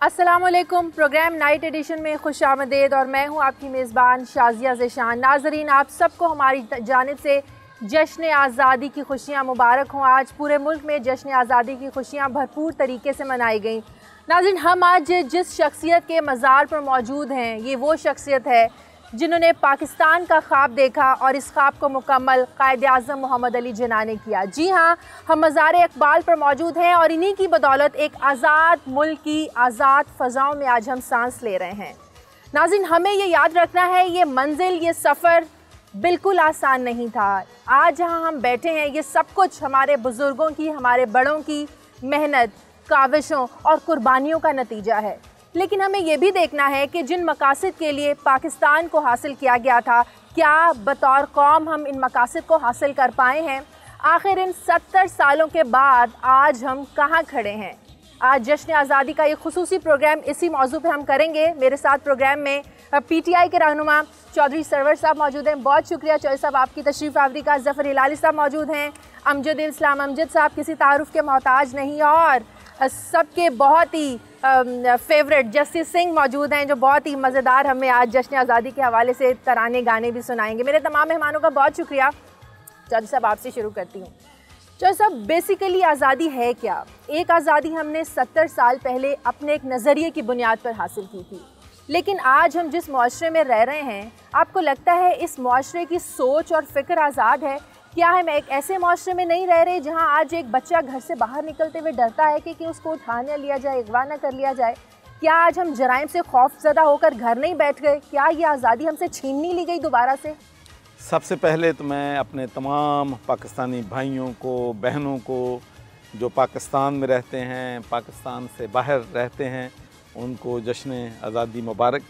अस्सलामुअलैकुम। Programme night addition में खुश आमदेद और मैं हूं आपकी मेज़बान शाज़िया ज़ेशान। नाज़रीन, आप सबको हमारी जानिब से जश्न आज़ादी की खुशियां मुबारक हों। आज पूरे मुल्क में जश्न आज़ादी की खुशियां भरपूर तरीके से मनाई गई। नाज़रीन, हम आज जिस शख्सियत के मज़ार पर मौजूद हैं, ये वो शख्सियत है जिन्होंने पाकिस्तान का ख्वाब देखा और इस ख्वाब को मुकम्मल कायद-ए-आज़म मोहम्मद अली जिन्ना ने किया। जी हाँ, हम मज़ार इकबाल पर मौजूद हैं और इन्हीं की बदौलत एक आज़ाद मुल्क की आज़ाद फ़ज़ाओं में आज हम सांस ले रहे हैं। नाज़रीन, हमें ये याद रखना है, ये मंजिल, ये सफ़र बिल्कुल आसान नहीं था। आज जहाँ हम बैठे हैं, ये सब कुछ हमारे बुज़ुर्गों की, हमारे बड़ों की मेहनत, काविशों और कुर्बानियों का नतीजा है। लेकिन हमें ये भी देखना है कि जिन मकासद के लिए पाकिस्तान को हासिल किया गया था, क्या बतौर कौम हम इन मकासद को हासिल कर पाए हैं। आखिर इन 70 सालों के बाद आज हम कहाँ खड़े हैं। आज जश्न आज़ादी का ये खुसूसी प्रोग्राम इसी मौजू पे हम करेंगे। मेरे साथ प्रोग्राम में PTI के रहनुमा चौधरी सरवर साहब मौजूद हैं। बहुत शुक्रिया चौधरी साहब आपकी तशरीफ़ आवरी का। ज़फ़र हिलाली साहब मौजूद हैं। अमजद इस्लाम अमजद साहब किसी तारुफ़ के मोहताज नहीं, और सबके बहुत ही फेवरेट जस्टिस सिंह मौजूद हैं, जो बहुत ही मज़ेदार हमें आज जश्न आज़ादी के हवाले से तराने गाने भी सुनाएंगे। मेरे तमाम मेहमानों का बहुत शुक्रिया। चौधरी साहब, आपसे शुरू करती हूँ। चौधरी साहब, बेसिकली आज़ादी है क्या? एक आज़ादी हमने 70 साल पहले अपने एक नज़रिए की बुनियाद पर हासिल की थी, लेकिन आज हम जिस मुआशरे में रह रहे हैं, आपको लगता है इस मुआशरे की सोच और फ़िक्र आज़ाद है? क्या हम एक ऐसे मुआशरे में नहीं रह रहे जहां आज एक बच्चा घर से बाहर निकलते हुए डरता है कि उसको उठा न लिया जाए, अगवा न कर लिया जाए? क्या आज हम जराइम से खौफज़दा होकर घर नहीं बैठ गए? क्या ये आज़ादी हमसे छीन नहीं ली गई दोबारा से? सबसे पहले तो मैं अपने तमाम पाकिस्तानी भाइयों को, बहनों को जो पाकिस्तान में रहते हैं, पाकिस्तान से बाहर रहते हैं, उनको जश्न आज़ादी मुबारक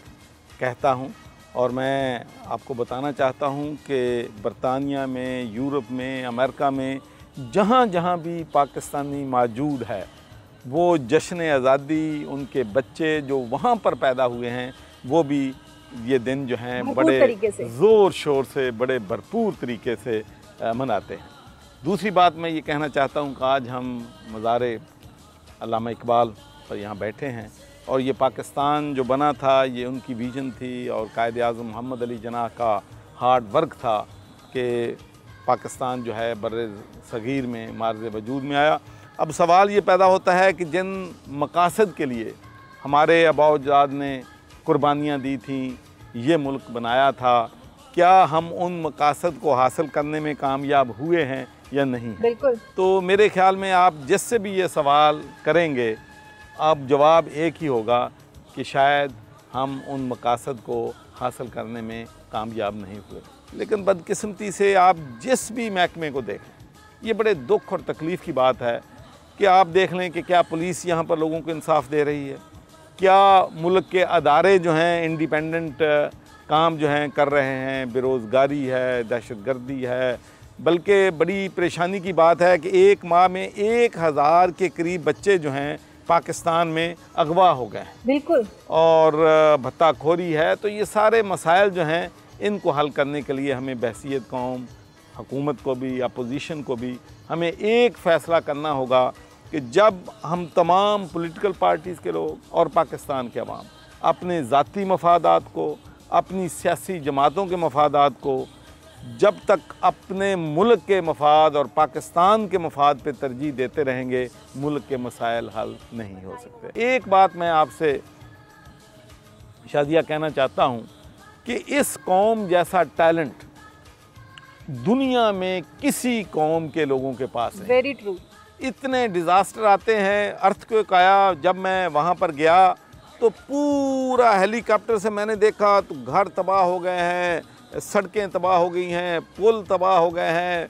कहता हूँ। और मैं आपको बताना चाहता हूँ कि बरतानिया में, यूरोप में, अमेरिका में जहाँ जहाँ भी पाकिस्तानी मौजूद है, वो जश्न आज़ादी, उनके बच्चे जो वहाँ पर पैदा हुए हैं, वो भी ये दिन जो हैं बड़े ज़ोर शोर से, बड़े भरपूर तरीके से मनाते हैं। दूसरी बात मैं ये कहना चाहता हूँ कि आज हम मज़ार अल्लामा इकबाल पर यहाँ बैठे हैं, और ये पाकिस्तान जो बना था, ये उनकी विजन थी और कायद-ए-आज़म मोहम्मद अली जिन्ना का हार्ड वर्क था कि पाकिस्तान जो है बर्रे सगीर में मार्ज़ वजूद में आया। अब सवाल ये पैदा होता है कि जिन मकासद के लिए हमारे आबा-ओ-अजदाद ने कुर्बानियाँ दी थीं, ये मुल्क बनाया था, क्या हम उन मकासद को हासिल करने में कामयाब हुए हैं या नहीं? बिल्कुल। तो मेरे ख़्याल में आप जिससे भी ये सवाल करेंगे, अब जवाब एक ही होगा कि शायद हम उन मकासद को हासिल करने में कामयाब नहीं हुए। लेकिन बदकिस्मती से आप जिस भी महकमे को देखें, ये बड़े दुख और तकलीफ़ की बात है कि आप देख लें कि क्या पुलिस यहाँ पर लोगों को इंसाफ दे रही है, क्या मुल्क के अदारे जो हैं इंडिपेंडेंट काम जो हैं कर रहे हैं, बेरोज़गारी है, दहशतगर्दी है। बल्कि बड़ी परेशानी की बात है कि एक माह में 1000 के करीब बच्चे जो हैं पाकिस्तान में अगवा हो गए हैं। बिल्कुल। और भत्ताखोरी है। तो ये सारे मसाइल जो हैं, इनको हल करने के लिए हमें बहसीत कौम, हुकूमत को भी, अपोजिशन को भी, हमें एक फ़ैसला करना होगा कि जब हम तमाम पॉलिटिकल पार्टीज़ के लोग और पाकिस्तान के अवाम अपने ज़ाती मफादात को, अपनी सियासी जमातों के मफादात को जब तक अपने मुल्क के मफाद और पाकिस्तान के मफाद पे तरजीह देते रहेंगे, मुल्क के मसाइल हल नहीं हो सकते। एक बात मैं आपसे शादिया कहना चाहता हूँ कि इस कौम जैसा टैलेंट दुनिया में किसी कौम के लोगों के पास है। Very true. इतने डिज़ास्टर आते हैं, अर्थक्वेक आया, जब मैं वहाँ पर गया तो पूरा हेलीकॉप्टर से मैंने देखा तो घर तबाह हो गए हैं, सड़कें तबाह हो गई हैं, पुल तबाह हो गए हैं,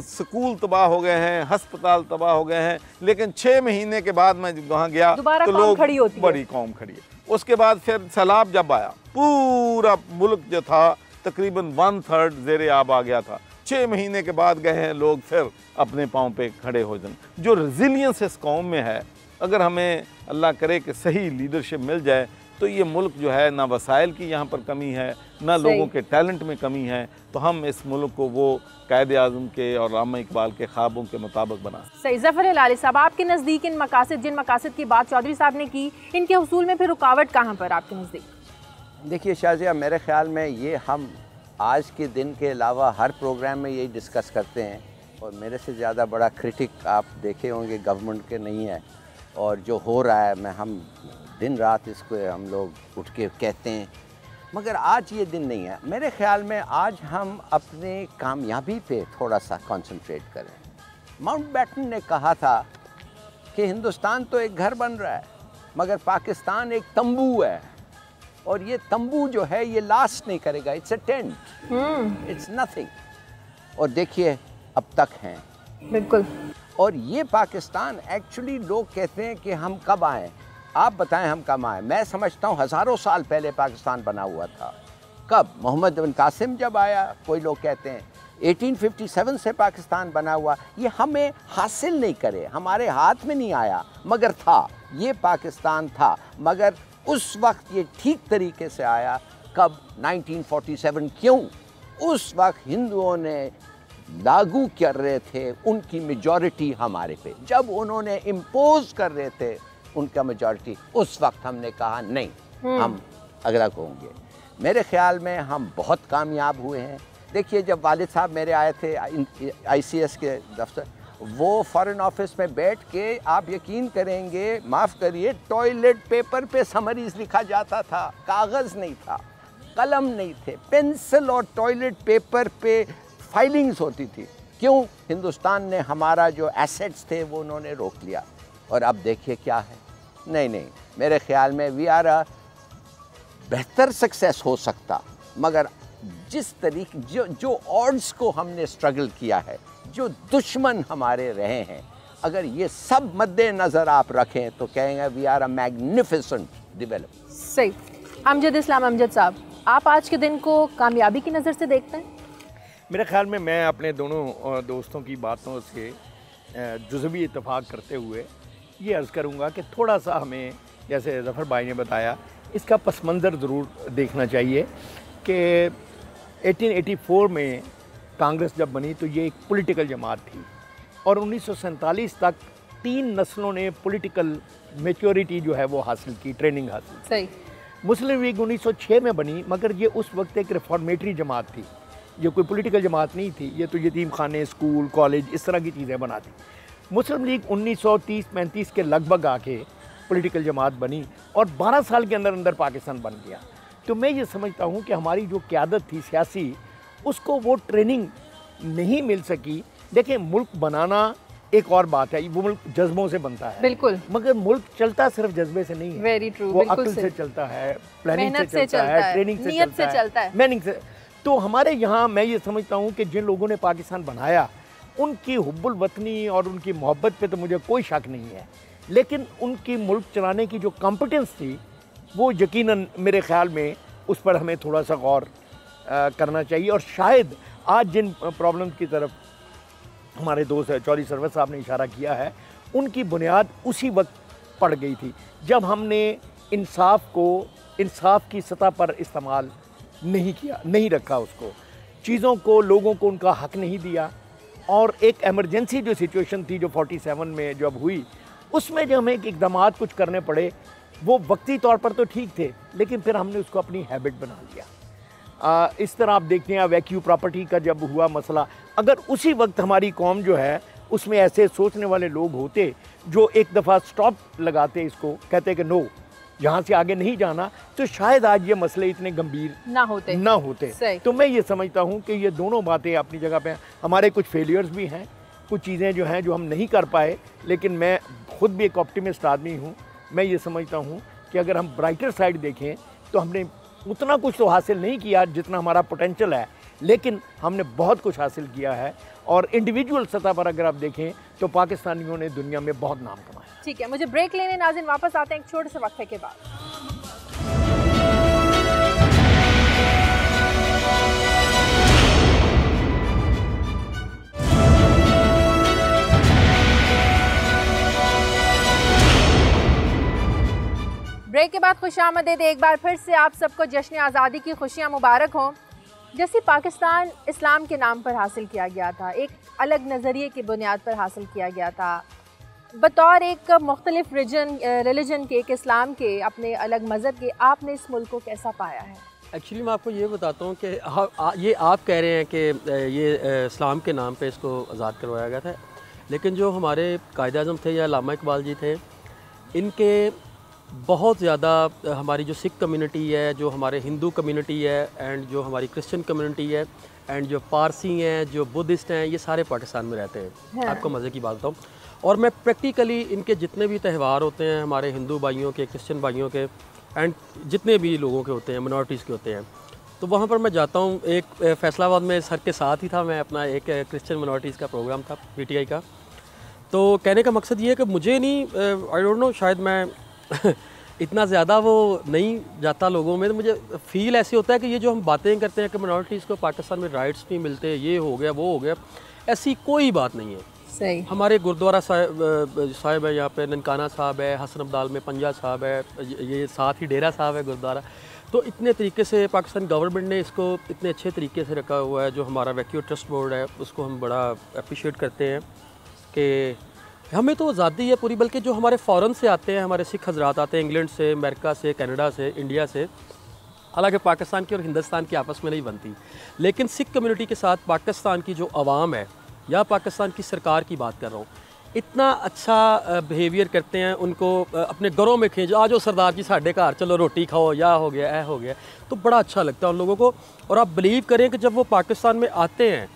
स्कूल तबाह हो गए हैं, अस्पताल तबाह हो गए हैं। लेकिन 6 महीने के बाद मैं वहाँ गया तो लोग, बड़ी कौम खड़ी है। उसके बाद फिर सैलाब जब आया, पूरा मुल्क जो था तकरीबन 1/3 ज़ेरे आब आ गया था। 6 महीने के बाद गए हैं लोग फिर अपने पाँव पे खड़े हो जाएं। जो रेजिलियंस इस कौम में है, अगर हमें अल्लाह करे कि सही लीडरशिप मिल जाए तो ये मुल्क जो है ना वसाइल की यहाँ पर कमी है, ना लोगों के टैलेंट में कमी है, तो हम इस मुल्क को वो कायदे आज़म के और अल्लामा इकबाल के ख्वाबों के मुताबिक बना। सही। ज़फ़र हिलाली साहब, आपके नज़दीक इन मकासद, जिन मकासद की बात चौधरी साहब ने की, इनके हुसूल में फिर रुकावट कहाँ पर आपके नज़दीक? देखिए शाज़िया, मेरे ख़्याल में ये हम आज के दिन के अलावा हर प्रोग्राम में यही डिस्कस करते हैं, और मेरे से ज़्यादा बड़ा क्रिटिक आप देखे होंगे गवर्नमेंट के नहीं है, और जो हो रहा है हम दिन रात इसको हम लोग उठ के कहते हैं, मगर आज ये दिन नहीं है। मेरे ख़्याल में आज हम अपने कामयाबी पे थोड़ा सा कंसंट्रेट करें। माउंटबेटन ने कहा था कि हिंदुस्तान तो एक घर बन रहा है, मगर पाकिस्तान एक तंबू है, और ये तंबू जो है ये लास्ट नहीं करेगा, it's a tent, it's nothing. और देखिए अब तक हैं। बिल्कुल। और ये पाकिस्तान एक्चुअली लोग कहते हैं कि हम कब आए, आप बताएं हम कब आए। मैं समझता हूँ हज़ारों साल पहले पाकिस्तान बना हुआ था। कब? मोहम्मद बिन कासिम जब आया, कोई लोग कहते हैं 1857 से पाकिस्तान बना हुआ। ये हमें हासिल नहीं करे, हमारे हाथ में नहीं आया, मगर था, ये पाकिस्तान था। मगर उस वक्त ये ठीक तरीके से आया कब? 1947। क्यों? उस वक्त हिंदुओं ने लागू कर रहे थे उनकी मेजॉरिटी हमारे पे, जब उन्होंने इम्पोज कर रहे थे उनका मेजॉरिटी, उस वक्त हमने कहा नहीं, हम अगला होंगे। मेरे ख्याल में हम बहुत कामयाब हुए हैं। देखिए जब वालिद साहब मेरे आए थे ICS के दफ्तर, वो फॉरेन ऑफिस में बैठ के, आप यकीन करेंगे, माफ़ करिए, टॉयलेट पेपर पे समरीज लिखा जाता था, कागज़ नहीं था, कलम नहीं थे, पेंसिल और टॉयलेट पेपर पे फाइलिंग्स होती थी। क्यों? हिंदुस्तान ने हमारा जो एसेट्स थे वो उन्होंने रोक लिया, और अब देखिए क्या है। नहीं, मेरे ख्याल में वी आर अ बेहतर सक्सेस हो सकता, मगर जिस तरीके जो ऑड्स को हमने स्ट्रगल किया है, जो दुश्मन हमारे रहे हैं, अगर ये सब मद्देनज़र आप रखें तो कहेंगे we are a magnificent development. सही। अमजद इस्लाम, अमजद साहब, आप आज के दिन को कामयाबी की नज़र से देखते हैं? मेरे ख्याल में मैं अपने दोनों दोस्तों की बातों से जुज़वी इत्तेफाक करते हुए ये अर्ज़ करूँगा कि थोड़ा सा हमें, जैसे ज़फ़र भाई ने बताया, इसका पस मंज़र ज़रूर देखना चाहिए कि 1884 में कांग्रेस जब बनी तो ये एक पॉलिटिकल जमात थी, और 1947 तक 3 नस्लों ने पॉलिटिकल मैच्योरिटी जो है वो हासिल की, ट्रेनिंग हासिल की। सही। मुस्लिम लीग 1906 में बनी, मगर ये उस वक्त एक रिफॉर्मेटरी जमात थी, ये कोई पॉलिटिकल जमात नहीं थी, ये तो यतीम खाने, स्कूल, कॉलेज, इस तरह की चीज़ें बनाती। मुस्लिम लीग 1930-35 के लगभग आके पॉलिटिकल जमात बनी, और 12 साल के अंदर अंदर पाकिस्तान बन गया। तो मैं ये समझता हूँ कि हमारी जो क़यादत थी सियासी, उसको वो ट्रेनिंग नहीं मिल सकी। देखिए, मुल्क बनाना एक और बात है, वो मुल्क जज्बों से बनता है, बिल्कुल, मगर मुल्क चलता सिर्फ जज्बे से नहीं है। Very true. वो अक्ल से चलता है, प्लानिंग से चलता है, ट्रेनिंग से चलता है, मैनिंग से। तो हमारे यहाँ मैं ये समझता हूँ कि जिन लोगों ने पाकिस्तान बनाया, उनकी हुब्बुल वतनी और उनकी मोहब्बत पे तो मुझे कोई शक नहीं है, लेकिन उनकी मुल्क चलाने की जो कॉम्पिटेंस थी वो यकीनन मेरे ख़्याल में उस पर हमें थोड़ा सा गौर करना चाहिए। और शायद आज जिन प्रॉब्लम्स की तरफ हमारे दोस्त चौधरी सरवर साहब ने इशारा किया है, उनकी बुनियाद उसी वक्त पड़ गई थी जब हमने इंसाफ की सतह पर इस्तेमाल नहीं किया, नहीं रखा उसको, चीज़ों को, लोगों को उनका हक नहीं दिया। और एक एमरजेंसी जो सिचुएशन थी जो 47 में जब हुई, उसमें जो हमें इकदाम कुछ करने पड़े, वो वक्ती तौर पर तो ठीक थे, लेकिन फिर हमने उसको अपनी हैबिट बना लिया। इस तरह आप देखते हैं वैक्यू प्रॉपर्टी का जब हुआ मसला, अगर उसी वक्त हमारी कौम जो है उसमें ऐसे सोचने वाले लोग होते जो एक दफ़ा स्टॉप लगाते, इसको कहते कि नो, यहाँ से आगे नहीं जाना, तो शायद आज ये मसले इतने गंभीर ना होते। तो मैं ये समझता हूँ कि ये दोनों बातें अपनी जगह पे, हमारे कुछ फेलियर्स भी हैं, कुछ चीज़ें जो हैं जो हम नहीं कर पाए, लेकिन मैं खुद भी एक ऑप्टिमिस्ट आदमी हूँ। मैं ये समझता हूँ कि अगर हम ब्राइटर साइड देखें तो हमने उतना कुछ तो हासिल नहीं किया जितना हमारा पोटेंशियल है, लेकिन हमने बहुत कुछ हासिल किया है। और इंडिविजुअल सतह पर अगर आप देखें तो पाकिस्तानियों ने दुनिया में बहुत नाम कमाया। ठीक है, मुझे ब्रेक लेने नाज़रीन वापस आते हैं एक छोटे से वक्फे के बाद। ब्रेक के बाद खुशामदीद, एक बार फिर से आप सबको जश्न आज़ादी की खुशियाँ मुबारक हों। जैसे पाकिस्तान इस्लाम के नाम पर हासिल किया गया था, एक अलग नज़रिए की बुनियाद पर हासिल किया गया था, बतौर एक मुख्तलिफ रिलीजन के, एक इस्लाम के, अपने अलग मज़हब के, आपने इस मुल्क को कैसा पाया है? एक्चुअली मैं आपको ये बताता हूँ कि ये आप कह रहे हैं कि ये इस्लाम के नाम पे इसको आज़ाद करवाया गया था, लेकिन जो हमारे कायद आज़म थे या अल्लामा इकबाल जी थे, इनके बहुत ज़्यादा हमारी जो सिख कम्युनिटी है, जो हमारे हिंदू कम्युनिटी है, एंड जो हमारी क्रिश्चियन कम्युनिटी है, एंड जो पारसी हैं, जो बुद्धिस्ट हैं, ये सारे पाकिस्तान में रहते हैं। आपको मज़े की बात बताऊँ, और मैं प्रैक्टिकली इनके जितने भी त्यौहार होते हैं, हमारे हिंदू भाइयों के, क्रिश्चियन भाइयों के, एंड जितने भी लोगों के होते हैं, मिनॉरिटीज़ के होते हैं, तो वहाँ पर मैं जाता हूँ। एक फैसलाबाद में सर के साथ ही था मैं, अपना एक क्रिश्चियन मिनॉरिटीज़ का प्रोग्राम था PTI का। तो कहने का मकसद ये है कि मुझे नहीं, आई डोंट नो, शायद मैं इतना ज़्यादा वो नहीं जाता लोगों में, तो मुझे फ़ील ऐसे होता है कि ये जो हम बातें करते हैं कि मिनॉरिटीज़ को पाकिस्तान में राइट्स नहीं मिलते, ये हो गया, वो हो गया, ऐसी कोई बात नहीं है। सही। हमारे गुरुद्वारा साहिब है, यहाँ पे ननकाना साहब है, हसन अब्दाल में पंजा साहब है, ये साथ ही डेरा साहब है गुरुद्वारा। तो इतने तरीके से पाकिस्तान गवर्नमेंट ने इसको इतने अच्छे तरीके से रखा हुआ है। जो हमारा वैक्यू ट्रस्ट बोर्ड है, उसको हम बड़ा अप्रिशिएट करते हैं कि हमें तो आज़ादी है पूरी, बल्कि जो हमारे फ़ॉरेन से आते हैं, हमारे सिख हजरात आते हैं, इंग्लैंड से, अमेरिका से, कनाडा से, इंडिया से, हालांकि पाकिस्तान की और हिंदुस्तान की आपस में नहीं बनती, लेकिन सिख कम्युनिटी के साथ पाकिस्तान की जो आवाम है या पाकिस्तान की सरकार की बात कर रहा हूँ, इतना अच्छा बिहेवियर करते हैं, उनको अपने घरों में खींच, आ जाओ सरदार जी साढ़े घर, चलो रोटी खाओ, या हो गया, ऐ हो गया, तो बड़ा अच्छा लगता है उन लोगों को। और आप बिलीव करें कि जब वो पाकिस्तान में आते हैं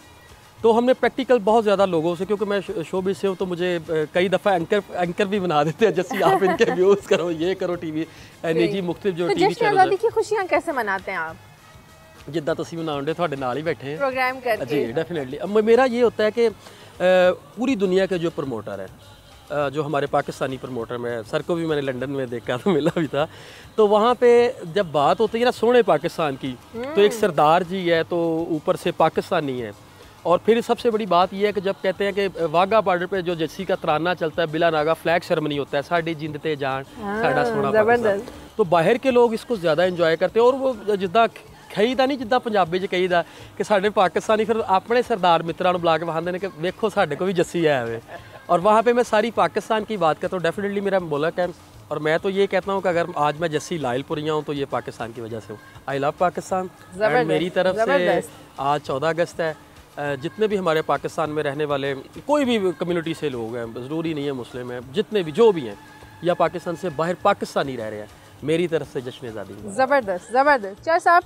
तो हमने प्रैक्टिकल बहुत ज़्यादा लोगों से, क्योंकि मैं शोबिज़ से हूँ, तो मुझे कई दफ़ा एंकर भी बना देते हैं, जैसे आप इनके व्यूज़ करो, ये करो, टीवी निजी मुख्तलिफ जो टीवी जश्न आज़ादी की खुशियाँ कैसे मनाते हैं आप? जिद्दां तुसीं मनाउंदे, थोड़े नाल ही बैठे हैं प्रोग्राम करके। जी डेफिनेटली। अब मेरा ये होता है कि पूरी दुनिया के जो प्रमोटर है, जो हमारे पाकिस्तानी प्रमोटर, मैं सर को भी मैंने लंदन में देखा था, मिला भी था, तो वहाँ पे जब बात होती है ना सोने पाकिस्तान की, तो एक सरदार जी है, तो ऊपर से पाकिस्तानी है, और फिर सबसे बड़ी बात यह है कि जब कहते हैं कि वाघा बॉर्डर पे जो जस्सी का तराना चलता है, बिला नागा फ्लैग सेरेमनी होता है, साड़ी जिंदते जान साड़ा सोना पाकिस्तान, तो बाहर के लोग इसको ज़्यादा इंजॉय करते हैं। और वो जिद्दां कहीदा नहीं, जिद्दां पंजाबी च कहीदा कि साढ़े पाकिस्तानी फिर अपने सरदार मित्रों को बुला के वहांदे ने कि वेखो साढ़े को भी जस्सी है वे। और वहाँ पे मैं सारी पाकिस्तान की बात करता हूँ, डेफिनेटली मेरा बोला क्या, और मैं तो ये कहता हूँ कि अगर आज मैं जस्सी लायलपुरिया हूँ तो ये पाकिस्तान की वजह से हूँ। I love Pakistan. मेरी तरफ से आज 14 अगस्त है, जितने भी हमारे पाकिस्तान में रहने वाले कोई भी कम्युनिटी से लोग हैं, ज़रूरी नहीं है मुस्लिम हैं, जितने भी जो भी हैं या पाकिस्तान से बाहर पाकिस्तानी रह रहे हैं, मेरी तरफ से जश्न आज़ादी। ज़बरदस्त ज़बरदस्त। चार साहब,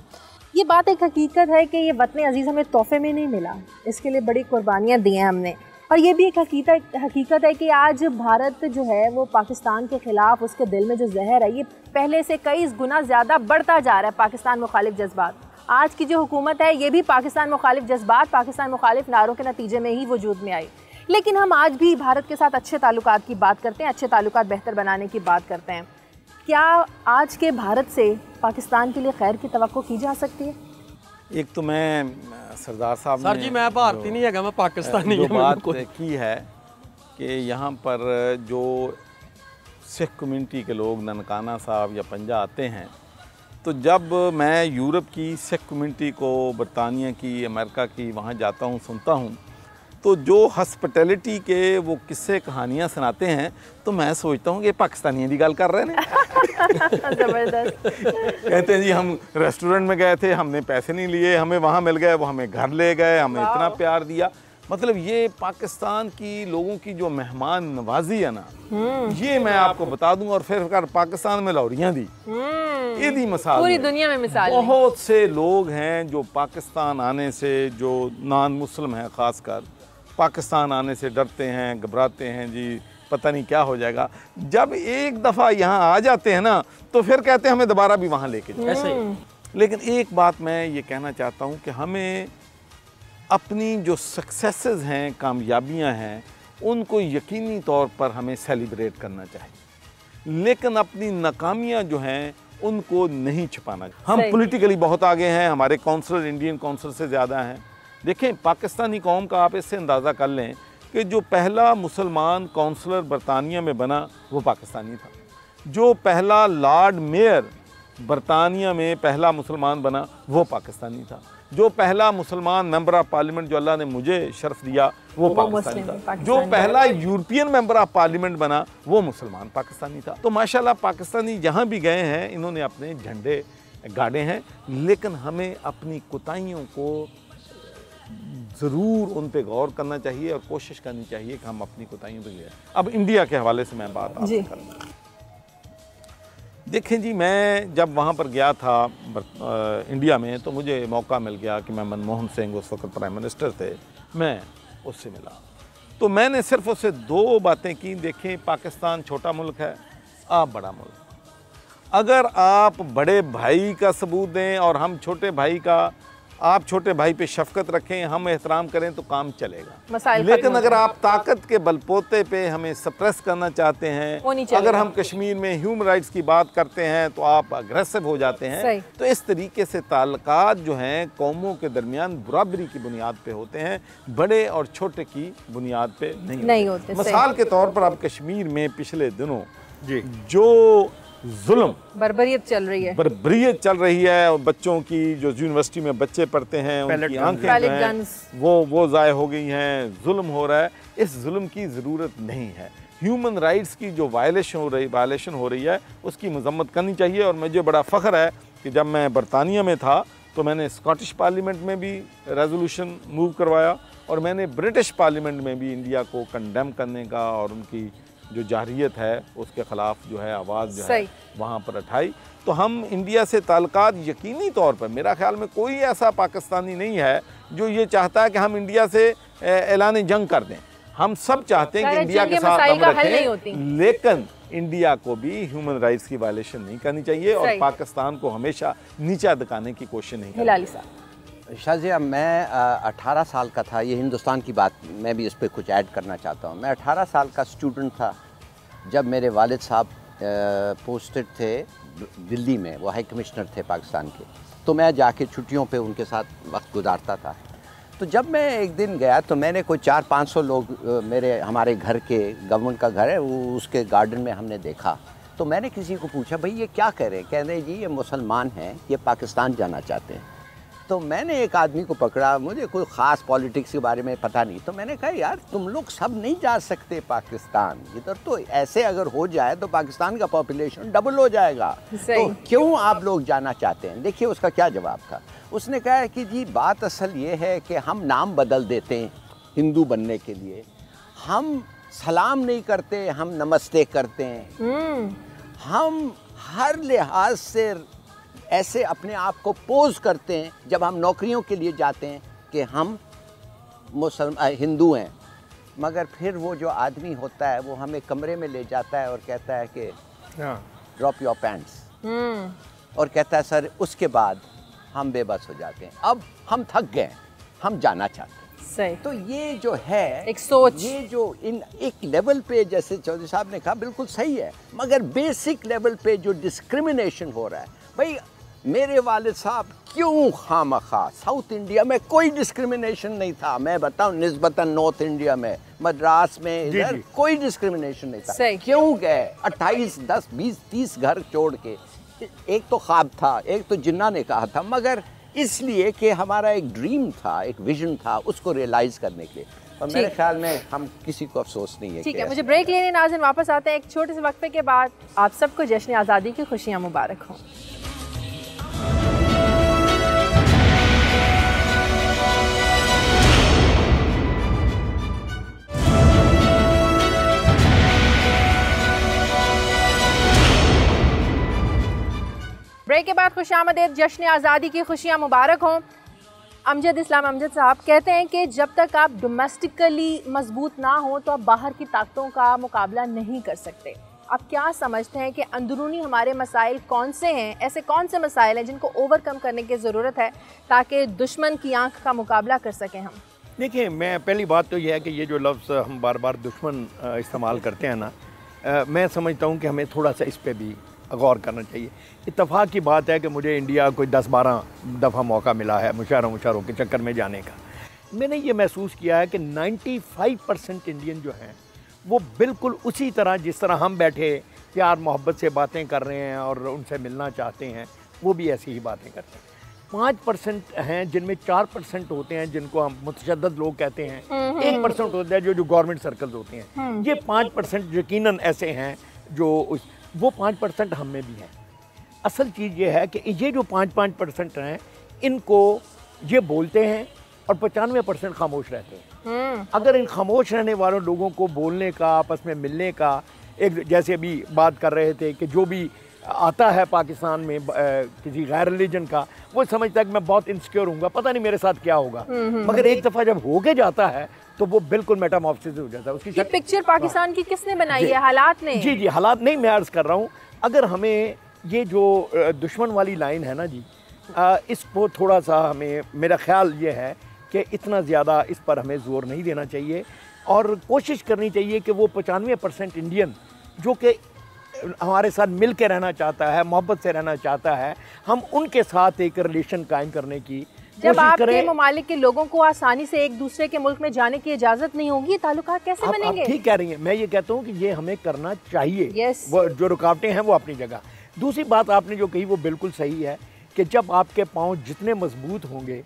ये बात एक हकीकत है कि ये वतन अजीज़ हमें तोहफे में नहीं मिला, इसके लिए बड़ी कुर्बानियाँ दी हैं हमने, और ये भी एक हकीकत है कि आज भारत जो है वो पाकिस्तान के ख़िलाफ़, उसके दिल में जो जहर है, ये पहले से कई गुना ज़्यादा बढ़ता जा रहा है। पाकिस्तान मुखालिफ जज्बात, आज की जो हुकूमत है ये भी पाकिस्तान मुखालिफ जज्बात, पाकिस्तान मुखालिफ नारों के नतीजे में ही वजूद में आई। लेकिन हम आज भी भारत के साथ अच्छे ताल्लुकात की बात करते हैं, अच्छे ताल्लुकात बेहतर बनाने की बात करते हैं। क्या आज के भारत से पाकिस्तान के लिए खैर की तवक्को की जा सकती है? एक तो मैं सरदार साहब सर जी, मैं भारतीय नहीं है, मैं पाकिस्तानी जो बात की है कि यहाँ पर जो सिख कम्युनिटी के लोग ननकाना साहब या पंजा आते हैं, तो जब मैं यूरोप की सिख कम्युनिटी को, बरतानिया की, अमेरिका की वहाँ जाता हूँ, सुनता हूँ, तो जो हॉस्पिटैलिटी के वो किस्से कहानियाँ सुनाते हैं, तो मैं सोचता हूँ कि पाकिस्तानियों की गल कर रहे हैं। ज़बरदस्त। कहते हैं जी हम रेस्टोरेंट में गए थे, हमने पैसे नहीं लिए, हमें वहाँ मिल गए, वो हमें घर ले गए, हमें इतना प्यार दिया। मतलब ये पाकिस्तान की लोगों की जो मेहमान नवाजी है ना, ये मैं आपको बता दूं। और फिर कर पाकिस्तान में लौरियां दी, ये दी मिसाल, पूरी दुनिया में मिसाल। बहुत से लोग हैं जो पाकिस्तान आने से, जो नॉन मुस्लिम हैं खासकर, पाकिस्तान आने से डरते हैं, घबराते हैं, जी पता नहीं क्या हो जाएगा। जब एक दफ़ा यहाँ आ जाते हैं ना, तो फिर कहते हैं हमें दोबारा भी वहाँ लेके जाओ। ऐसे ही। लेकिन एक बात मैं ये कहना चाहता हूँ कि हमें अपनी जो सक्सेसेस हैं, कामयाबियाँ हैं, उनको यकीनी तौर पर हमें सेलिब्रेट करना चाहिए, लेकिन अपनी नाकामियाँ जो हैं उनको नहीं छुपाना चाहिए। हम पॉलिटिकली बहुत आगे हैं, हमारे काउंसलर इंडियन काउंसलर से ज़्यादा हैं। देखें, पाकिस्तानी कौम का आप इससे अंदाज़ा कर लें कि जो पहला मुसलमान काउंसलर बरतानिया में बना वो पाकिस्तानी था। जो पहला लॉर्ड मेयर बरतानिया में पहला मुसलमान बना वो पाकिस्तानी था। जो पहला मुसलमान मेंबर ऑफ पार्लियामेंट जो अल्लाह ने मुझे शर्फ दिया वो पाकिस्तानी था। जो पहला यूरोपियन मेंबर ऑफ पार्लियामेंट बना वो मुसलमान पाकिस्तानी था। तो माशाल्लाह पाकिस्तानी जहाँ भी गए हैं इन्होंने अपने झंडे गाड़े हैं, लेकिन हमें अपनी कोताहियों को ज़रूर उन पे गौर करना चाहिए और कोशिश करनी चाहिए कि हम अपनी कोताहियों पे गए। अब इंडिया के हवाले से मैं बात आपसे करूँगा। देखें जी, मैं जब वहाँ पर गया था इंडिया में तो मुझे मौका मिल गया कि मैं मनमोहन सिंह उस वक्त प्राइम मिनिस्टर थे, मैं उससे मिला। तो मैंने सिर्फ उससे दो बातें की। देखें, पाकिस्तान छोटा मुल्क है, आप बड़ा मुल्क। अगर आप बड़े भाई का सबूत दें और हम छोटे भाई का, आप छोटे भाई पे शफकत रखें, हम एहतराम करें तो काम चलेगा। लेकिन अगर आप ताकत के बलपोते पे हमें सप्रेस करना चाहते हैं, अगर हम कश्मीर में ह्यूमन राइट्स की बात करते हैं तो आप अग्रेसिव हो जाते हैं। तो इस तरीके से ताल्लुकात जो हैं कौमों के दरमियान बराबरी की बुनियाद पे होते हैं, बड़े और छोटे की बुनियाद पे नहीं होते। मिसाल के तौर पर अब कश्मीर में पिछले दिनों जो जुल्म बर्बरियत चल रही है और बच्चों की जो यूनिवर्सिटी में बच्चे पढ़ते हैं उनकी आंखें जो हैं वो ज़ाय हो गई हैं, जुल्म हो रहा है। इस जुल्म की ज़रूरत नहीं है। ह्यूमन राइट्स की जो वायलेशन हो रही है उसकी मजम्मत करनी चाहिए। और मुझे बड़ा फ़ख्र है कि जब मैं बरतानिया में था तो मैंने स्कॉटिश पार्लियामेंट में भी रेजोल्यूशन मूव करवाया और मैंने ब्रिटिश पार्लियामेंट में भी इंडिया को कंडेम करने का और उनकी जो जारहियत है उसके ख़िलाफ़ जो है आवाज़ जो है वहाँ पर उठाई। तो हम इंडिया से ताल्लुकात यकीनी तौर पर, मेरा ख्याल में कोई ऐसा पाकिस्तानी नहीं है जो ये चाहता है कि हम इंडिया से ऐलान जंग कर दें। हम सब चाहते हैं कि इंडिया के साथ हम रखें, लेकिन इंडिया को भी ह्यूमन राइट्स की वायलेशन नहीं करनी चाहिए और पाकिस्तान को हमेशा नीचा दिखाने की कोशिश नहीं करनी चाहिए। शाजिया, मैं 18 साल का था। ये हिंदुस्तान की बात, मैं भी इस पर कुछ ऐड करना चाहता हूँ। मैं 18 साल का स्टूडेंट था जब मेरे वालिद साहब पोस्टेड थे दिल्ली में, वो हाई कमिश्नर थे पाकिस्तान के। तो मैं जाके छुट्टियों पे उनके साथ वक्त गुजारता था। तो जब मैं एक दिन गया तो मैंने कोई 400-500 लोग हमारे घर के, गवर्नमेंट का घर है वो, उसके गार्डन में हमने देखा। तो मैंने किसी को पूछा, भाई ये क्या कह रहे हैं? कह रहे जी ये मुसलमान हैं, ये पाकिस्तान जाना चाहते हैं। तो मैंने एक आदमी को पकड़ा, मुझे कोई ख़ास पॉलिटिक्स के बारे में पता नहीं। तो मैंने कहा यार तुम लोग सब नहीं जा सकते पाकिस्तान इधर, तो ऐसे अगर हो जाए तो पाकिस्तान का पॉपुलेशन डबल हो जाएगा, तो क्यों आप लोग जाना चाहते हैं? देखिए उसका क्या जवाब था। उसने कहा कि जी बात असल ये है कि हम नाम बदल देते हैं हिंदू बनने के लिए, हम सलाम नहीं करते, हम नमस्ते करते हैं, हम हर लिहाज से ऐसे अपने आप को पोज करते हैं जब हम नौकरियों के लिए जाते हैं कि हम हिंदू हैं। मगर फिर वो जो आदमी होता है वो हमें कमरे में ले जाता है और कहता है कि ड्रॉप योर पैंट्स, और कहता है सर, उसके बाद हम बेबस हो जाते हैं। अब हम थक गए, हम जाना चाहते हैं। सही। तो ये जो है एक सोच, ये जो इन एक लेवल पे, जैसे चौधरी साहब ने कहा, बिल्कुल सही है। मगर बेसिक लेवल पे जो डिस्क्रिमिनेशन हो रहा है, भाई मेरे वालिद साहब क्यों खामखा, साउथ इंडिया में कोई डिस्क्रिमिनेशन नहीं था। मैं बताऊं निस्बतन नॉर्थ इंडिया में, मद्रास में, इधर कोई डिस्क्रिमिनेशन नहीं था। क्यों गए? 28, 10, 20, 30 घर छोड़ के। एक तो ख्वाब था, एक तो जिन्ना ने कहा था, मगर इसलिए कि हमारा एक ड्रीम था, एक विजन था, उसको रियलाइज करने के लिए। और मेरे ख्याल में हम किसी को अफसोस नहीं है। ठीक है, मुझे ब्रेक लेने नाज़रीन वापस आते हैं एक छोटे से वक्फे के बाद। आप सबको जश्न आज़ादी की खुशियाँ मुबारक हों। ब्रेक के बाद खुशामदीद, जश्न आज़ादी की खुशियाँ मुबारक हों। अमजद इस्लाम अमजद साहब कहते हैं कि जब तक आप डोमेस्टिकली मजबूत ना हो तो आप बाहर की ताकतों का मुकाबला नहीं कर सकते। आप क्या समझते हैं कि अंदरूनी हमारे मसाइल कौन से हैं, ऐसे कौन से मसाइल हैं जिनको ओवरकम करने की ज़रूरत है ताकि दुश्मन की आंख का मुकाबला कर सकें हम? देखिए, मैं पहली बात तो यह है कि ये जो लफ्ज़ हम बार बार दुश्मन इस्तेमाल करते हैं ना, मैं समझता हूँ कि हमें थोड़ा सा इस पर भी गौर करना चाहिए। इत्तफाक की बात है कि मुझे इंडिया कोई 10-12 दफ़ा मौका मिला है मुशायरों के चक्कर में जाने का। मैंने ये महसूस किया है कि 95% इंडियन जो हैं वो बिल्कुल उसी तरह जिस तरह हम बैठे प्यार मोहब्बत से बातें कर रहे हैं और उनसे मिलना चाहते हैं, वो भी ऐसी ही बातें करते हैं। 5% हैं जिनमें 4% होते हैं जिनको हम मुतशद्दद लोग कहते हैं, 1% होता है जो गवर्नमेंट सर्कल्स होते हैं। ये 5% यकीनन ऐसे हैं जो वो 5% हम में भी हैं। असल चीज़ ये है कि ये जो 5% हैं इनको ये बोलते हैं और 95% खामोश रहते हैं। अगर इन खामोश रहने वालों लोगों को बोलने का, आपस में मिलने का, एक जैसे अभी बात कर रहे थे कि जो भी आता है पाकिस्तान में किसी गैर रिलीजन का, वो समझता है कि मैं बहुत इनसिक्योर हूँगा, पता नहीं मेरे साथ क्या होगा। मगर एक दफ़ा जब होके जाता है तो वो बिल्कुल मेटामॉर्फोसिस हो जाता है। उसकी ये पिक्चर पाकिस्तान की किसने बनाई है? हालात ने? जी, हालात नहीं, मैं अर्ज़ कर रहा हूँ। अगर हमें ये जो दुश्मन वाली लाइन है ना जी, इसको थोड़ा सा हमें, मेरा ख्याल ये है कि इतना ज़्यादा इस पर हमें ज़ोर नहीं देना चाहिए और कोशिश करनी चाहिए कि वो 95% इंडियन जो कि हमारे साथ मिल के रहना चाहता है, मोहब्बत से रहना चाहता है, हम उनके साथ एक रिलेशन कायम करने की जब आपके ममालिक के लोगों को आसानी से एक दूसरे के मुल्क में जाने की इजाज़त नहीं होगी, ताल्लुकात कैसे बनेंगे? आप ठीक कह रही हैं। मैं ये कहता हूँ कि ये हमें करना चाहिए। yes. वो जो रुकावटें हैं वो अपनी जगह। दूसरी बात आपने जो कही वो बिल्कुल सही है कि जब आपके पाँव जितने मजबूत होंगे,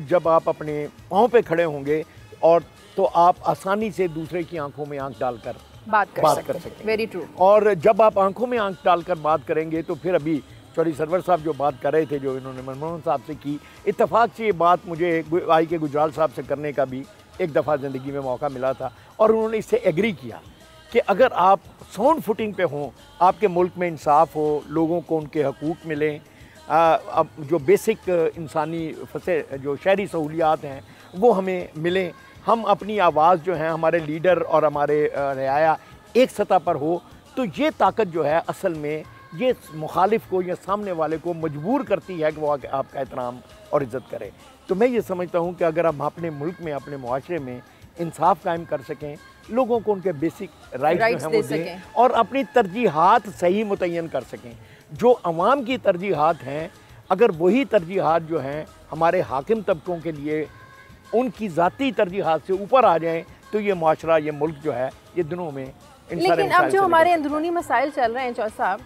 जब आप अपने पाँव पे खड़े होंगे और तो आप आसानी से दूसरे की आंखों में आंख डालकर बात कर सकते। Very true. और जब आप आंखों में आंख डालकर बात करेंगे तो फिर अभी चौधरी सरवर साहब जो बात कर रहे थे, जो इन्होंने मनमोहन साहब से की, इत्तेफाक से ये बात मुझे आई के गुजराल साहब से करने का भी एक दफ़ा ज़िंदगी में मौका मिला था और उन्होंने इससे एग्री किया कि अगर आप साउंड फुटिंग पे हों, आपके मुल्क में इंसाफ हो, लोगों को उनके हकूक़ मिलें, अब जो बेसिक इंसानी फसे जो शहरी सहूलियात हैं वो हमें मिलें, हम अपनी आवाज़ जो है, हमारे लीडर और हमारे रियाया एक सतह पर हो, तो ये ताकत जो है असल में ये मुखालिफ को या सामने वाले को मजबूर करती है कि वो आपका एहतराम और इज़्ज़त करे। तो मैं ये समझता हूँ कि अगर हम अपने मुल्क में, अपने मुआशरे में इंसाफ कायम कर सकें, लोगों को उनके बेसिक राइट्स जो हैं वो दें और अपनी तरजीहात सही मुतय्यन कर सकें। जो अवाम की तरजीहात हैं, अगर वही तरजीहात जो हैं हमारे हाकिम तबकों के लिए उनकी ज़ाती तरजीहात से ऊपर आ जाएं, तो ये मुआशरा, ये मुल्क जो है, ये दिनों में लेकिन अब जो हमारे अंदरूनी मसाइल चल रहे हैं चौधरी साहब,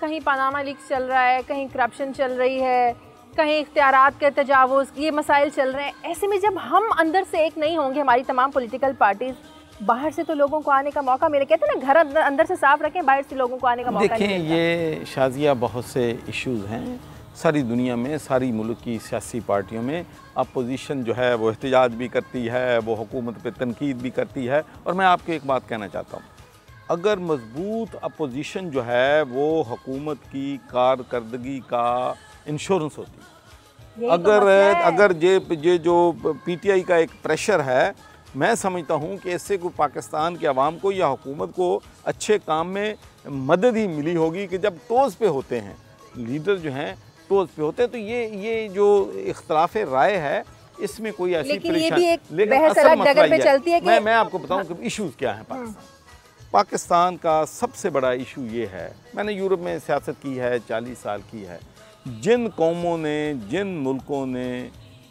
कहीं पनामा लीक्स चल रहा है, कहीं करप्शन चल रही है, कहीं इख्तियारात के तजावुज़, ये मसाइल चल रहे हैं। ऐसे में जब हम अंदर से एक नहीं होंगे, हमारी तमाम पॉलिटिकल पार्टीज़, बाहर से तो लोगों को आने का मौका मिले। कहते हैं ना, घर अंदर से साफ रखें, बाहर से लोगों को आने का मौका नहीं मिलता। देखिए, ये शाजिया बहुत से इश्यूज़ हैं सारी दुनिया में, सारी मुल्क की सियासी पार्टियों में। अपोजिशन जो है वो एहतजाज भी करती है, वो हुकूमत पे तनकीद भी करती है। और मैं आपको एक बात कहना चाहता हूँ, अगर मजबूत अपोजिशन जो है वो हुकूमत की कारकर्दगी का इंश्योरेंस होती, अगर ये जो PTI का एक प्रेशर है, मैं समझता हूँ कि इससे कोई पाकिस्तान के अवाम को या हुकूमत को अच्छे काम में मदद ही मिली होगी कि जब टोज़ पे होते हैं, लीडर जो हैं टोज़ पे होते हैं। तो ये जो इख्तलाफ राय है, इसमें कोई ऐसी परेशानी, लेकिन असल मसला ये है, मैं आपको बताऊँ कि इशूज़ क्या हैं। पाकिस्तान का सबसे बड़ा इशू ये है, मैंने यूरोप में सियासत की है, 40 साल की है, जिन कौमों ने, जिन मुल्कों ने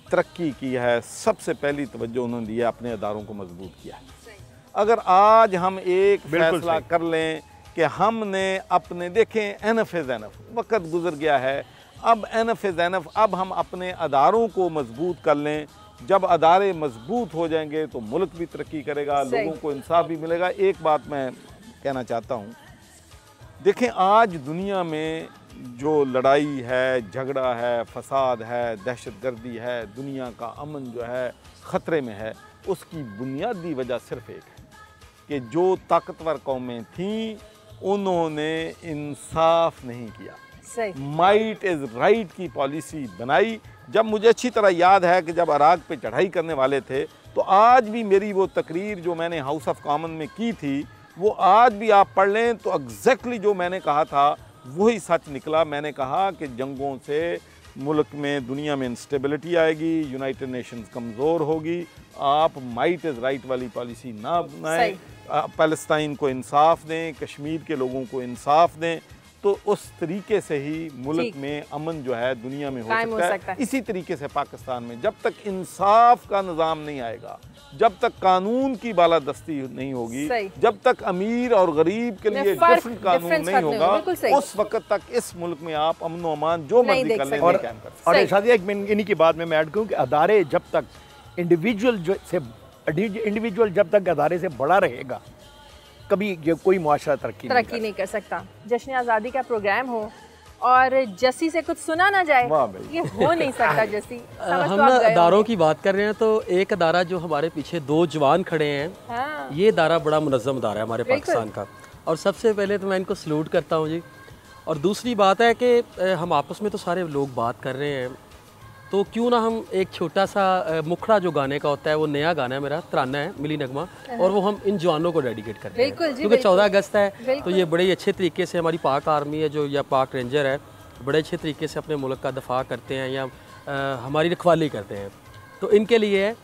तरक्की की है, सबसे पहली तवज्जो उन्होंने दी है अपने अदारों को मजबूत किया है। अगर आज हम एक फैसला कर लें कि हमने अपने, देखें एनफ इज़ एनफ, वक्त गुजर गया है, अब एनफ इज़ एनफ, अब हम अपने अदारों को मजबूत कर लें। जब अदारे मजबूत हो जाएंगे तो मुल्क भी तरक्की करेगा, लोगों को इंसाफ भी मिलेगा। एक बात मैं कहना चाहता हूँ, देखें आज दुनिया में जो लड़ाई है, झगड़ा है, फसाद है, दहशतगर्दी है, दुनिया का अमन जो है ख़तरे में है, उसकी बुनियादी वजह सिर्फ एक है कि जो ताकतवर कौमें थीं उन्होंने इंसाफ नहीं किया, माइट इज़ राइट की पॉलिसी बनाई। जब मुझे अच्छी तरह याद है कि जब इराक़ पे चढ़ाई करने वाले थे, तो आज भी मेरी वो तकरीर जो मैंने हाउस ऑफ कॉमन में की थी, वो आज भी आप पढ़ लें तो एग्जैक्टली जो मैंने कहा था वही सच निकला। मैंने कहा कि जंगों से मुल्क में, दुनिया में इंस्टेबिलिटी आएगी, यूनाइटेड नेशंस कमज़ोर होगी, आप माइट इज़ राइट वाली पॉलिसी ना बनाएं, फ़लस्तीन को इंसाफ दें, कश्मीर के लोगों को इंसाफ दें। तो उस तरीके से ही मुल्क में अमन जो है दुनिया में हो सकता है। इसी तरीके से पाकिस्तान में जब तक इंसाफ का निज़ाम नहीं आएगा, जब तक कानून की बालादस्ती नहीं होगी, जब तक अमीर और गरीब के लिए डिफरेंट कानून नहीं होगा, उस वक्त तक इस मुल्क में आप अमन अमान जो मर्जी कर लें नहीं कायम कर सकते। और शादिया, इन्हीं की बात में मैं ऐड करूँ कि अदारे जब तक इंडिविजुअल जब तक अदारे से बड़ा रहेगा, कभी कोई मुआशरा तरक्की नहीं कर सकता। जश्न आज़ादी का प्रोग्राम हो और जस्सी से कुछ सुना ना जाए, ये हो नहीं सकता। जस्सी, हम अदारों की बात कर रहे हैं तो एक अदारा जो हमारे पीछे 2 जवान खड़े हैं, हाँ। ये अदारा बड़ा मुनज़्ज़म अदारा है हमारे पाकिस्तान का, और सबसे पहले तो मैं इनको सलूट करता हूँ जी। और दूसरी बात है कि हम आपस में तो सारे लोग बात कर रहे हैं, तो क्यों ना हम एक छोटा सा मुखड़ा जो गाने का होता है, वो नया गाना है मेरा, तराना है मिली नगमा, और वो हम इन जवानों को डेडिकेट करते हैं क्योंकि 14 अगस्त है, तो ये बड़े अच्छे तरीके से हमारी पाक आर्मी है जो, या पाक रेंजर है, बड़े अच्छे तरीके से अपने मुल्क का दफा करते हैं या हमारी रखवाली करते हैं। तो इनके लिए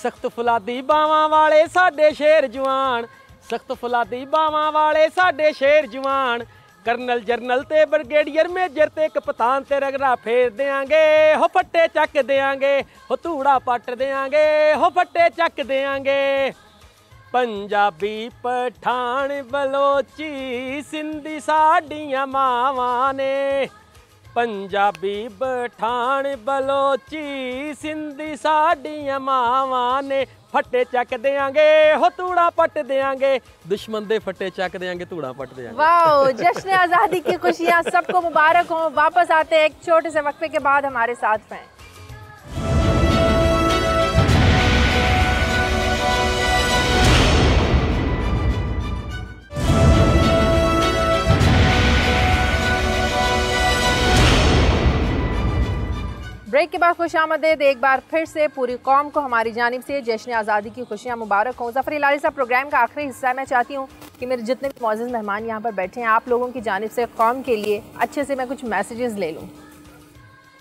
सख्त फुलादी बावां वाले साडे शेर जवान, सख्त फुलादी बावां वाले साडे शेर जवान, करनल जरनल ते ब्रिगेडियर मेजर ते कप्तान ते रगड़ा फेर देंगे, हो फट्टे चक देंगे, हो धूड़ा पट देंगे, हो फट्टे चक देंगे। पंजाबी पठान बलोची सिंधी साडियां मावां ने, पंजाबी पठान बलोची सिंधी साडियां मावां ने, फट्टे चक देंगे, हो धूड़ा पट देंगे, दुश्मन दे फट्टे चक देंगे, धूड़ा पट देंगे। वाह, जश्न आज़ादी की खुशियाँ सबको मुबारक हो। वापस आते हैं एक छोटे से वक्फे के बाद, हमारे साथ हैं। ब्रेक के बाद खुशामदीद एक बार फिर से पूरी कौम को हमारी जानिब से जश्न आज़ादी की खुशियाँ मुबारक हों। ज़फ़र इलाही साहब, प्रोग्राम का आखिरी हिस्सा मैं चाहती हूँ कि मेरे जितने भी मौजूद मेहमान यहाँ पर बैठे हैं, आप लोगों की जानिब से कौम के लिए अच्छे से मैं कुछ मैसेजेस ले लूँ,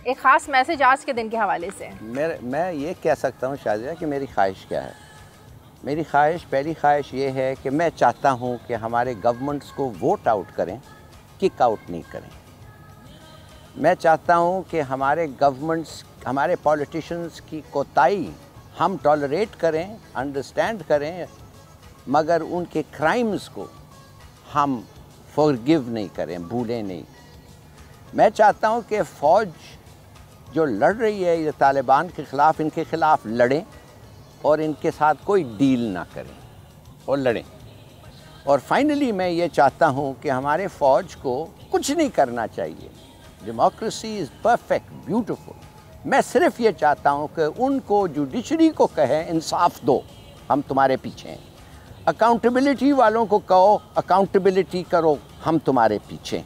एक ख़ास मैसेज आज के दिन के हवाले से। मैं ये कह सकता हूँ शादिया कि मेरी ख्वाहिश क्या है। मेरी ख्वाहिश, पहली ख्वाहिश ये है कि मैं चाहता हूँ कि हमारे गवर्नमेंट्स को वोट आउट करें, किक आउट नहीं करें। मैं चाहता हूँ कि हमारे गवर्नमेंट्स, हमारे पॉलिटिशियंस की कोताही हम टॉलरेट करें, अंडरस्टैंड करें, मगर उनके क्राइम्स को हम फॉरगिव नहीं करें, भूलें नहीं। मैं चाहता हूँ कि फ़ौज जो लड़ रही है ये तालिबान के ख़िलाफ़, इनके ख़िलाफ़ लड़ें और इनके साथ कोई डील ना करें और लड़ें। और फाइनली मैं ये चाहता हूँ कि हमारे फ़ौज को कुछ नहीं करना चाहिए। Democracy is perfect, beautiful. मैं सिर्फ ये चाहता हूँ कि उनको, जुडिशरी को कहें इंसाफ दो, हम तुम्हारे पीछे हैं। अकाउंटेबिलिटी वालों को कहो अकाउंटेबिलिटी करो, हम तुम्हारे पीछे हैं।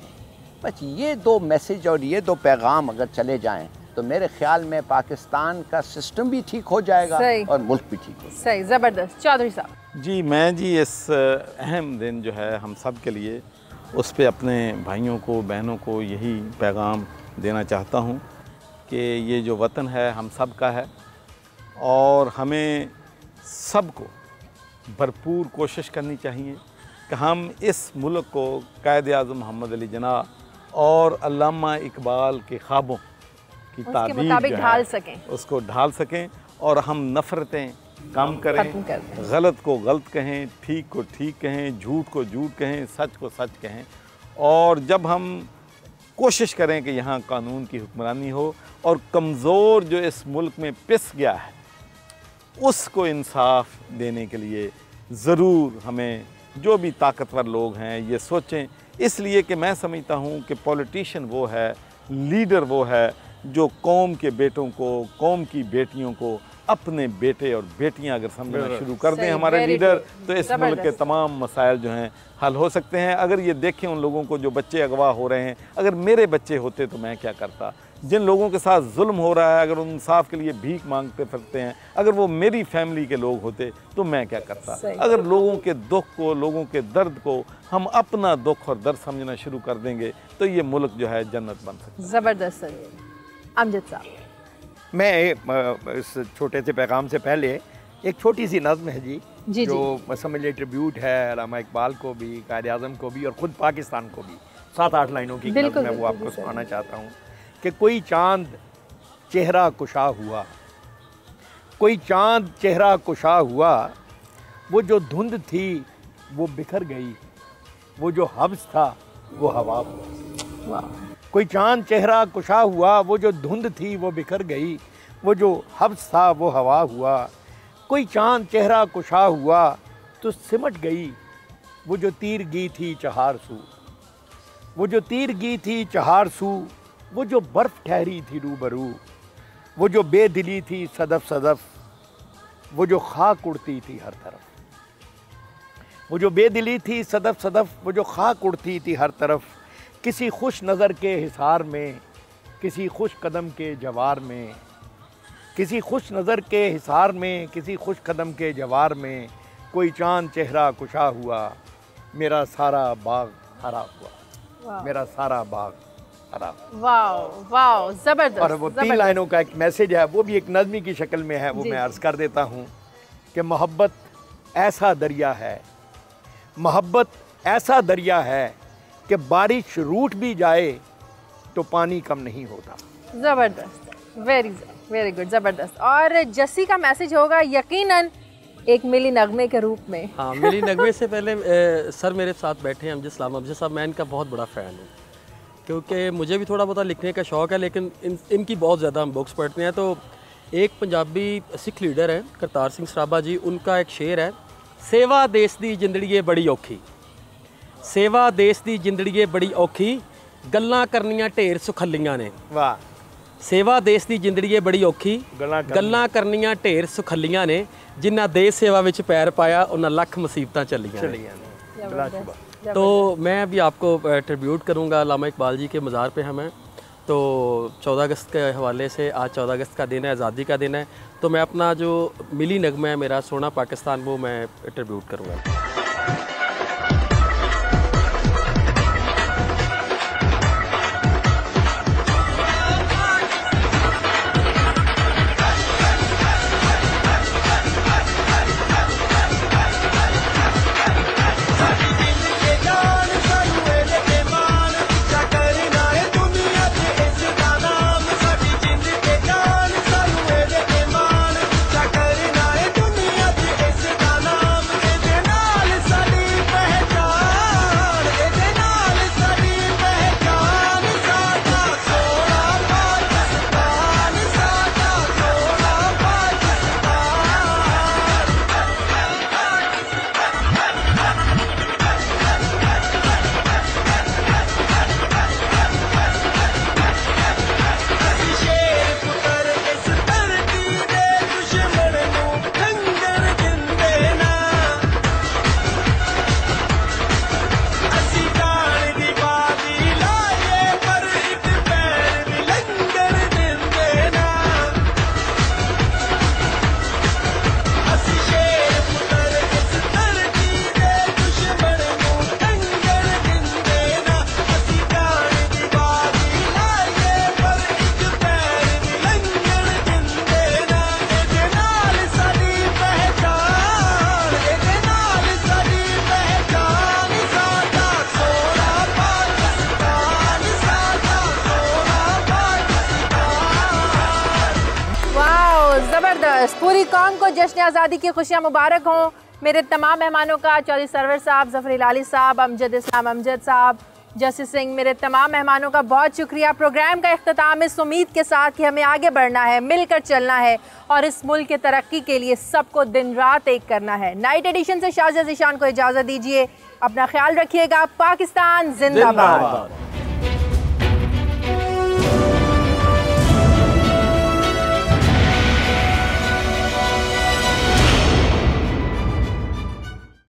बस ये 2 मैसेज और ये 2 पैगाम अगर चले जाएं तो मेरे ख्याल में पाकिस्तान का सिस्टम भी ठीक हो जाएगा और मुल्क भी ठीक हो। सही, ज़बरदस्त। चौधरी साहब जी, मैं जी इस अहम दिन जो है हम सब के लिए, उस पे अपने भाइयों को, बहनों को यही पैगाम देना चाहता हूँ कि ये जो वतन है हम सब का है और हमें सबको भरपूर कोशिश करनी चाहिए कि हम इस मुल्क को कायद आज़म मोहम्मद अली जिन्नाह और अल्लामा इकबाल के ख्वाबों की ताबीर ढाल सकें, उसको ढाल सकें और हम नफ़रतें कम करें, गलत को गलत कहें, ठीक को ठीक कहें, झूठ को झूठ कहें, सच को सच कहें। और जब हम कोशिश करें कि यहाँ कानून की हुक्मरानी हो और कमज़ोर जो इस मुल्क में पिस गया है उसको इंसाफ देने के लिए ज़रूर हमें, जो भी ताकतवर लोग हैं, ये सोचें। इसलिए कि मैं समझता हूँ कि पॉलिटिशियन वो है, लीडर वो है जो कौम के बेटों को, कौम की बेटियों को अपने बेटे और बेटियां अगर समझना शुरू कर दें हमारे लीडर, तो इस मुल्क के तमाम मसाइल जो हैं हल हो सकते हैं। अगर ये देखें उन लोगों को जो बच्चे अगवा हो रहे हैं, अगर मेरे बच्चे होते तो मैं क्या करता। जिन लोगों के साथ जुल्म हो रहा है, अगर उन इंसाफ के लिए भीख मांगते फिरते हैं, अगर वो मेरी फैमिली के लोग होते तो मैं क्या करता। अगर लोगों के दुख को, लोगों के दर्द को हम अपना दुख और दर्द समझना शुरू कर देंगे तो ये मुल्क जो है जन्नत बन सकता है। ज़बरदस्त। अमजद साहब, मैं इस छोटे से पैगाम से पहले एक छोटी सी नज़्म है जी, जो समझ लीजिए ट्रिब्यूट है अल्लामा इकबाल को भी, कायद आज़म को भी और ख़ुद पाकिस्तान को भी, 7-8 लाइनों की बिल्कुल, मैं वो बिल्कुल, आपको सर। सुनाना चाहता हूँ कि कोई चांद चेहरा कुशा हुआ, कोई चांद चेहरा कुशा हुआ, वो जो धुंध थी वो बिखर गई, वो जो हब्स था वो हवा हुआ। कोई चांद चेहरा कुशा हुआ, वो जो धुंध थी वो बिखर गई, वो जो हब्स था वो हवा हुआ। कोई चांद चेहरा कुशा हुआ तो सिमट गई, वो जो तीरगी थी चहार सू, वो जो तीरगी थी चहार सू, वो जो बर्फ ठहरी थी रूबरू, वो जो बेदिली थी सदफ सदफ, वो जो खाक उड़ती थी हर तरफ, वो जो बेदिली थी सदफ सदफ, वो जो खाक उड़ती थी हर तरफ। किसी खुश नज़र के हिसार में, किसी खुश कदम के जवार में, किसी खुश नज़र के हिसार में, किसी खुश कदम के जवार में, कोई चांद चेहरा कुशा हुआ, मेरा सारा बाग हरा हुआ, मेरा सारा बाग हरा। वाओ वाओ, जबरदस्त। और वो 3 जबरदस्त। लाइनों का एक मैसेज है, वो भी एक नज़मी की शक्ल में है, वो जी, मैं जी। अर्ज़ कर देता हूँ कि मोहब्बत ऐसा दरिया है, मोहब्बत ऐसा दरिया है कि बारिश रूठ भी जाए तो पानी कम नहीं होता। जबरदस्त, वेरी गुड, जबरदस्त। और जस्सी का मैसेज होगा यकीनन एक मिली नगमे के रूप में। हाँ, मिली नगमे से पहले सर मेरे साथ बैठे हैं अमजद सलाम। अमजद साहब, मैं इनका बहुत बड़ा फ़ैन हूँ, क्योंकि मुझे भी थोड़ा बहुत लिखने का शौक़ है, लेकिन इनकी बहुत ज़्यादा हम बुक्स पढ़ते हैं। तो एक पंजाबी सिख लीडर हैं करतार सिंह सराभा जी, उनका एक शेर है, सेवा देश दी जिंदड़ी बड़ी औखी, सेवा देश दी जिंदड़ी बड़ी औखी, गल्लां करनियां ढेर सुखलियां ने। वाह। सेवा देश ਦੀ ਜ਼ਿੰਦੜੀ ਬੜੀ ਔਖੀ, ਗੱਲਾਂ ਕਰਨੀਆਂ ਢੇਰ ਸੁਖੱਲੀਆਂ ਨੇ, ਜਿਨ੍ਹਾਂ देश सेवा ਵਿੱਚ पैर पाया उन्हें ਲੱਖ मुसीबतां चलियां ने। तो मैं अभी आपको ट्रिब्यूट करूँगा अल्लामा इकबाल जी के मज़ार पे हम हैं। तो 14 अगस्त के हवाले से, आज 14 अगस्त का दिन है, आज़ादी का दिन है, तो मैं अपना जो मिली नगमा है मेरा सोना पाकिस्तान, वो मैं ट्रिब्यूट करूँगा। पूरी कौम को जश्न आज़ादी की खुशियाँ मुबारक हों। मेरे तमाम मेहमानों का, चौधरी सरवर साहब, ज़फ़र इलाली साहब, अमजद इस्लाम अमजद साहब, जस्सी सिंह, मेरे तमाम मेहमानों का बहुत शुक्रिया। प्रोग्राम का इख्तिताम इस उम्मीद के साथ कि हमें आगे बढ़ना है, मिलकर चलना है और इस मुल्क की तरक्की के लिए सबको दिन रात एक करना है। नाइट एडिशन से शाज़िया ज़ीशान को इजाज़त दीजिए। अपना ख्याल रखिएगा। पाकिस्तान जिंदाबाद।